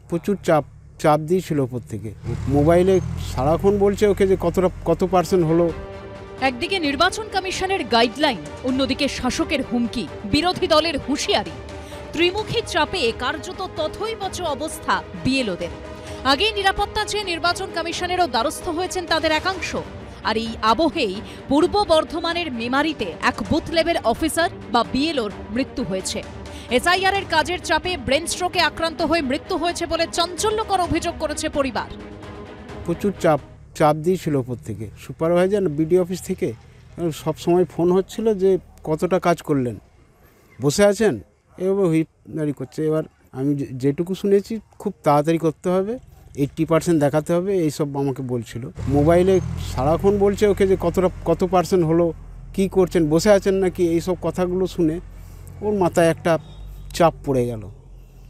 প্রচুর চাপ চাপ দিয়েছিল ওপর থেকে। মোবাইলে সারাক্ষণ বলছে ওকে যে কত পার্সেন্ট হলো। একদিকে নির্বাচন কমিশনের গাইডলাইন, অন্যদিকে শাসকের হুমকি, বিরোধী দলের হুঁশিয়ারি। ত্রিমুখী চাপে কার্যত তথৈবচ অবস্থা বিএলওদের। আগেই নিরাপত্তা চেয়ে নির্বাচন কমিশনেরও দ্বারস্থ হয়েছেন তাদের একাংশ। আর এই আবহেই পূর্ব বর্ধমানের মেমারিতে এক বুথ লেভেল অফিসার বা বিএলওর মৃত্যু হয়েছে। এসআইআর এর কাজের চাপে ব্রেন স্ট্রোকে আক্রান্ত হয়ে মৃত্যু হয়েছে বলে চাঞ্চল্যকর অভিযোগ করেছে পরিবার। প্রচুর চাপ দিয়েছিল ওপর থেকে, সুপারভাইজার বিডি অফিস থেকে সব সময় ফোন হচ্ছিল যে কতটা কাজ করলেন, বসে আছেন, এভাবে হুইপ জারি করছে। এবার আমি যেটুকু শুনেছি খুব তাড়াতাড়ি করতে হবে, 80% দেখাতে হবে, এইসব আমাকে বলছিল। মোবাইলে সারাক্ষণ বলছে ওকে যে কত পার্সেন্ট হলো, কি করছেন, বসে আছেন নাকি, এইসব কথাগুলো শুনে ওর মাথায় একটা চাপ পড়ে গেল।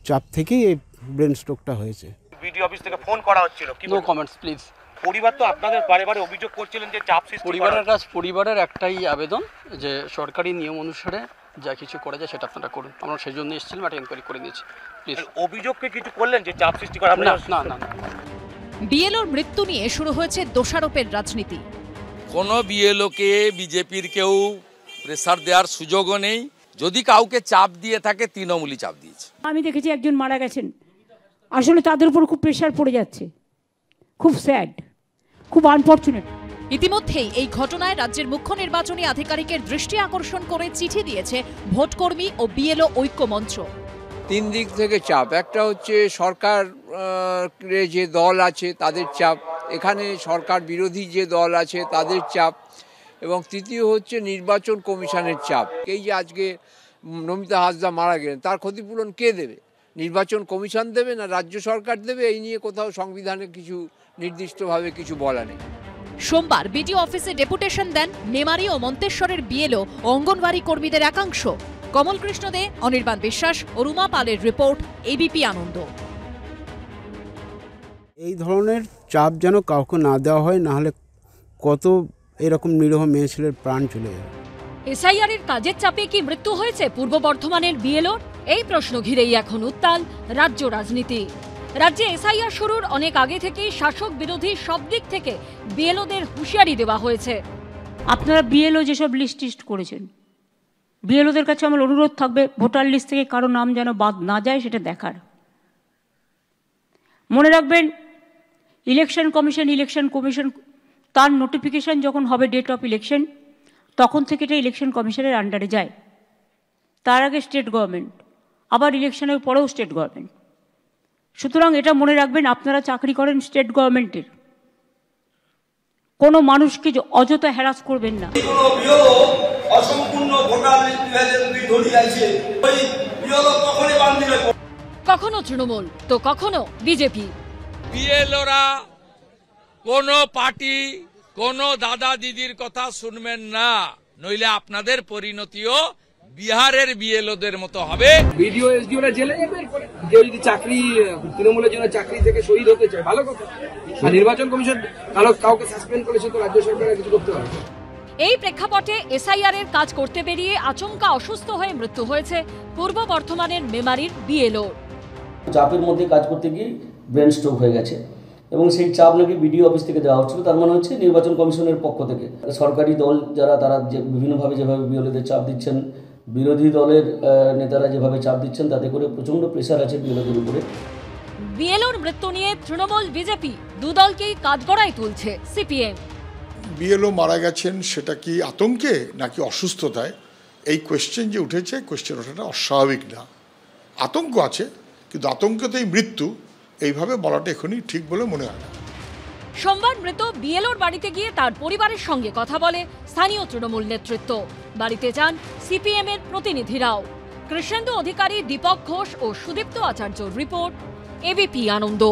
চাপ থেকেই এই ব্রেন স্ট্রোকটা হয়েছে। বিডি অফিস থেকে ফোন করা হচ্ছিল, কি নো কমেন্টস প্লিজ। পরিবার তো আপনাদের বারে বারে অভিযোগ করছিলেন যে চাপ সৃষ্টি। পরিবারের একটাই আবেদন যে সরকারি নিয়ম অনুসারে যা কিছু করা যায় সেটা আপনারা করুন। আমরা সেই জন্য এসেছিলাম, একটা এনকোয়ারি করে নিয়েছি। প্লিজ অভিযোগকে কিছু করলেন যে চাপ সৃষ্টি করা? না। বিএলওর মৃত্যু নিয়ে শুরু হয়েছে দোষারোপের রাজনীতি। কোনো বিএলওকে বিজেপির কেউ প্রেসার দেওয়ার সুযোগও নেই। যদি কাউকে চাপ দিয়ে থাকে তৃণমূলই চাপ দিয়েছে। আমি দেখেছি একজন মারা গেছেন, আসলে তাদের উপর খুব প্রেসার পড়ে যাচ্ছে, খুব স্যাড, খুব আনফরচুনেট। ইতিমধ্যেই এই ঘটনায় রাজ্যের মুখ্য নির্বাচনী আধিকারিকের দৃষ্টি আকর্ষণ করে চিঠি দিয়েছে ভোটকর্মী ও বিএলও ঐক্য মঞ্চ। 3 দিক থেকে চাপ। একটা হচ্ছে সরকার যে দল আছে তাদের চাপ, এখানে সরকার বিরোধী যে দল আছে তাদের চাপ, এবং তৃতীয় হচ্ছে নির্বাচন কমিশনের চাপ। এই যে আজকে নমিতা হাসদা মারা গেলেন, তার ক্ষতিপূরণ কে দেবে? নির্বাচন কমিশন দেবে না রাজ্য সরকার দেবে? এই নিয়ে কোথাও সংবিধানে কিছু নির্দিষ্টভাবে কিছু বলা নেই। সোমবার বিডিও অফিসে ডেপুটেশন দেন মেমারি ও মন্তেশ্বরের বিএলও ও অঙ্গনওয়াড়ি কর্মীদের একাংশ। কমল কৃষ্ণ দে, অনির্বাণ বিশ্বাস ও রুমা পালের রিপোর্ট, এবিপি আনন্দ। এই ধরনের চাপ যেন কাউকে না দেওয়া হয়, না হলে কত এরকম নিরীহ মেয়ে ছেলের প্রাণ চলে যাবে। এসআইআর এর কাজের চাপে কি মৃত্যু হয়েছে পূর্ব বর্ধমানের বিএলওর? এই প্রশ্ন ঘিরেই এখন উত্তাল রাজ্য রাজনীতি। রাজ্যে এসআইআর শুরুর অনেক আগে থেকেই শাসক বিরোধী সব দিক থেকে বিএলওদের হুঁশিয়ারি দেওয়া হয়েছে। আপনারা বিএলও যেসব লিস্ট করেছেন, বিএলওদের কাছে আমার অনুরোধ থাকবে ভোটার লিস্ট থেকে কারো নাম যেন বাদ না যায় সেটা দেখার। মনে রাখবেন, ইলেকশন কমিশন তার নোটিফিকেশন যখন হবে ডেট অফ ইলেকশন, তখন থেকে এটা ইলেকশন কমিশনের আন্ডারে যায়। তার আগে স্টেট গভর্নমেন্ট, আবার ইলেকশনের পরেও স্টেট গভর্নমেন্ট। সুতরাং এটা মনে রাখবেন, আপনারা চাকরি করেন স্টেট গভর্নমেন্টের, কোনো মানুষকে অযথা হ্যারাস করবেন না। কখনো তৃণমূল তো কখনো বিজেপি। বিএলওরা কোনো পার্টি, কোনো দাদা দিদির কথা শুনবেন না, নইলে আপনাদের পরিণতিও বিহারের বিএলওদের মতো হবে। বিডিও এসডিওরা জেলে যাবে, কেউ যদি চাকরি তৃণমূলের জন্য চাকরি থেকে শহীদ হতে চায় ভালো কথা। আর নির্বাচন কমিশন কাউকে সাসপেন্ড করেছে তো রাজ্য সরকার কিছু করতে পারে। এই প্রেক্ষাপটে এসআইআর এর কাজ করতে বেরিয়ে আচমকা অসুস্থ হয়ে মৃত্যু হয়েছে পূর্ব বর্ধমানের মেমারির বিএলও। চাপের মধ্যে কাজ করতে গিয়ে ব্রেন স্ট্রোক হয়ে গেছে, এবং সেই চাপ নাকি বিডিও অফিস থেকে দেওয়া হচ্ছিল। তার মানে হচ্ছে নির্বাচন কমিশনের পক্ষ থেকে সরকারি দল যারা, তারা যে বিভিন্নভাবে যেভাবে বিএলওদের চাপ দিচ্ছেন, বিরোধী দলের নেতারা যেভাবে চাপ দিচ্ছেন, তাতে করে প্রচন্ড প্রেসার আছে বিএলওদের উপরে। বিএলওর মৃত্যু নিয়ে তৃণমূল বিজেপি দুদলকেই কাঠগড়ায় তুলছে সিপিএম। বিএলও মারা গেছেন সেটা কি আতঙ্কে নাকি অসুস্থতায়, এই কোয়েশ্চেন যে উঠেছে, কোয়েশ্চেন ওঠাটা অস্বাভাবিক না। আতঙ্ক আছে, কিন্তু আতঙ্কতেই মৃত্যু এইভাবে বলাটা এখনই ঠিক বলে মনে হয় না। সোমবার মৃত বিএলওর বাড়িতে গিয়ে তার পরিবারের সঙ্গে কথা বলে স্থানীয় তৃণমূল নেতৃত্ব। বাড়িতে যান সিপিএম এর প্রতিনিধিরাও। কৃষ্ণেন্দু অধিকারী, দীপক ঘোষ ও সুদীপ্ত আচার্যর রিপোর্ট, এবিপি আনন্দ।